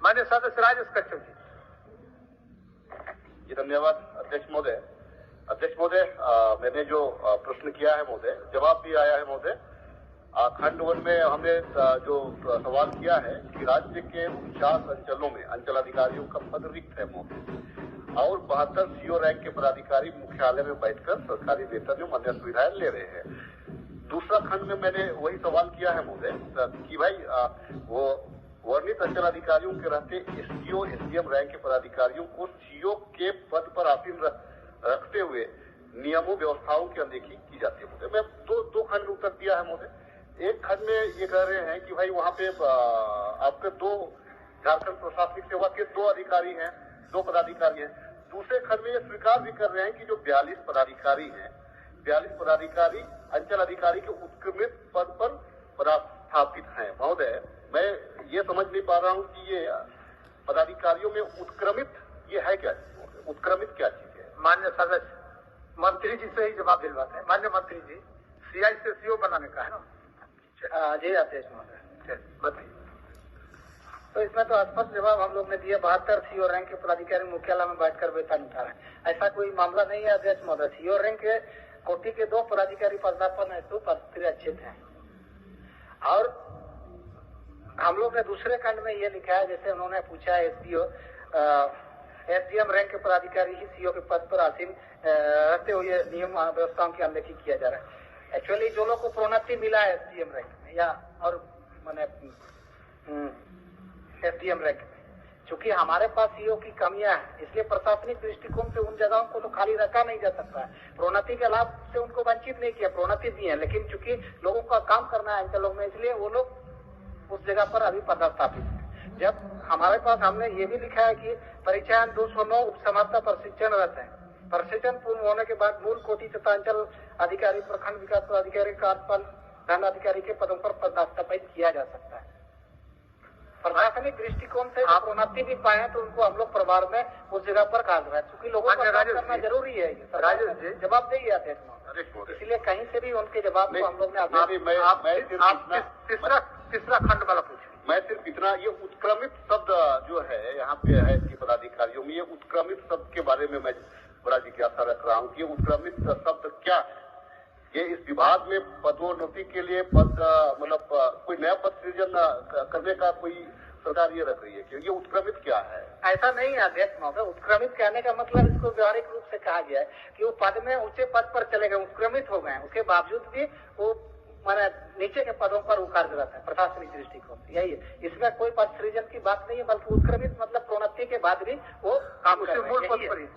माननीय सदस्य राजेश कच्छप जी। धन्यवाद अध्यक्ष महोदय। अध्यक्ष महोदय, मैंने जो प्रश्न किया है महोदय, जवाब भी आया है महोदय। खंड 1 में हमने जो सवाल किया है कि राज्य के 49 अंचलों में अंचलाधिकारियों का पद रिक्त है महोदय, और 72 सीओ रैंक के पदाधिकारी मुख्यालय में बैठकर सरकारी वेतन एवं अन्य सुविधाएं ले रहे हैं। दूसरा खंड में मैंने वही सवाल किया है महोदय कि भाई वो वर्णित अंचलाधिकारियों के रहते एसडीओ एसडीएम रैंक के पदाधिकारियों को सीओ के पद पर आसीन रखते हुए नियमों व्यवस्थाओं की अनदेखी की जाती है महोदय। मैं दो खंड में उत्तर दिया है महोदय। एक खंड में ये कह रहे हैं कि भाई वहाँ पे आपके 2 झारखंड प्रशासनिक सेवा के 2 अधिकारी हैं, 2 पदाधिकारी हैं। दूसरे खंड में ये स्वीकार भी कर रहे हैं कि जो 42 पदाधिकारी हैं, 42 पदाधिकारी अंचल अधिकारी के उत्क्रमित पद पर पदस्थापित हैं। महोदय, मैं ये समझ नहीं पा रहा हूँ कि ये पदाधिकारियों में उत्क्रमित ये है क्या? उत्क्रमित क्या चीज है? माननीय सदस्य मंत्री जी से ही जवाब दिलवाते हैं। माननीय मंत्री जी, सीआई से सीओ बनाने का है ना? जी अध्यक्ष महोदय, बताइए। तो इसमें तो स्पष्ट जवाब हम लोग ने दिया। 72 सीओ रैंक के पदाधिकारी मुख्यालय में बैठकर वेतन उठा रहे हैं। ऐसा कोई मामला नहीं है अध्यक्ष महोदय। सीओ रैंक के कोटि के 2 पदाधिकारी पदनापन हेतु पदच्युत हैं। और हम लोग ने दूसरे खंड में ये लिखा है, जैसे उन्होंने पूछा एसडीओ एसडीएम रैंक के पदाधिकारी ही सीओ के पद पर आसीन रहते हुए नियम व्यवस्थाओं की अनदेखी किया जा रहा है। एक्चुअली जो लोग को प्रोन्नति मिला है एसडीएम रैंक में या और मैंने एसडीएम रैंक में, चूंकि हमारे पास सीओ की कमियां हैं, इसलिए प्रशासनिक दृष्टिकोण से उन जगहों को तो खाली रखा नहीं जा सकता है। प्रोन्नति के लाभ से उनको वंचित नहीं किया, प्रोन्नति दी है, लेकिन चूंकि लोगों का काम करना है अंचलों में, इसलिए वो लोग उस जगह पर अभी पदस्थापित है। जब हमारे पास हमने ये भी लिखा है कि परिचयन 209 उपसमाप्ता प्रशिक्षणरत है। प्रशिक्षण पूर्ण होने के बाद मूल कोटि तथा अंचल अधिकारी, प्रखंड विकास पदाधिकारी, कार्यपाल दंडाधिकारी के पदों पर पदस्थापित किया जा सकता है। प्रशासनिक दृष्टिकोण से प्रोन्नति भी पाए तो उनको हम लोग परिवार में उस जगह पर काट रहे हैं, क्योंकि लोगों का काम करना जरूरी है। राजेश जी जवाब देंगे अध्यक्ष, इसलिए कहीं से भी उनके जवाब को हम लोग ने तीसरा खंड वाला पूछे। मैं सिर्फ इतना, ये उत्क्रमित शब्द जो है यहाँ पे है कि पदाधिकारियों में, ये उत्क्रमित शब्द के बारे में मैं बड़ा जिज्ञासा रख रहा हूँ कि ये उत्क्रमित शब्द क्या है? ये इस विभाग में पदोन्नति के लिए पद मतलब कोई नया पद सृजन करने का कोई सरकार ये रख रही है कि ये उत्क्रमित क्या है? ऐसा नहीं है अध्यक्ष महोदय। उत्क्रमित कहने का मतलब इसको व्यवहारिक रूप से कहा गया है कि वो पद में ऊंचे पद पर चले गए, उत्क्रमित हो गए, उसके बावजूद भी वो माने नीचे के पदों पर वो कार्यरत है प्रशासनिक दृष्टिकोण से। यही है, इसमें कोई पद सृजन की बात नहीं है, बल्कि उत्क्रमित मतलब प्रोन्नति के बाद भी वो काम कर रहे हैं।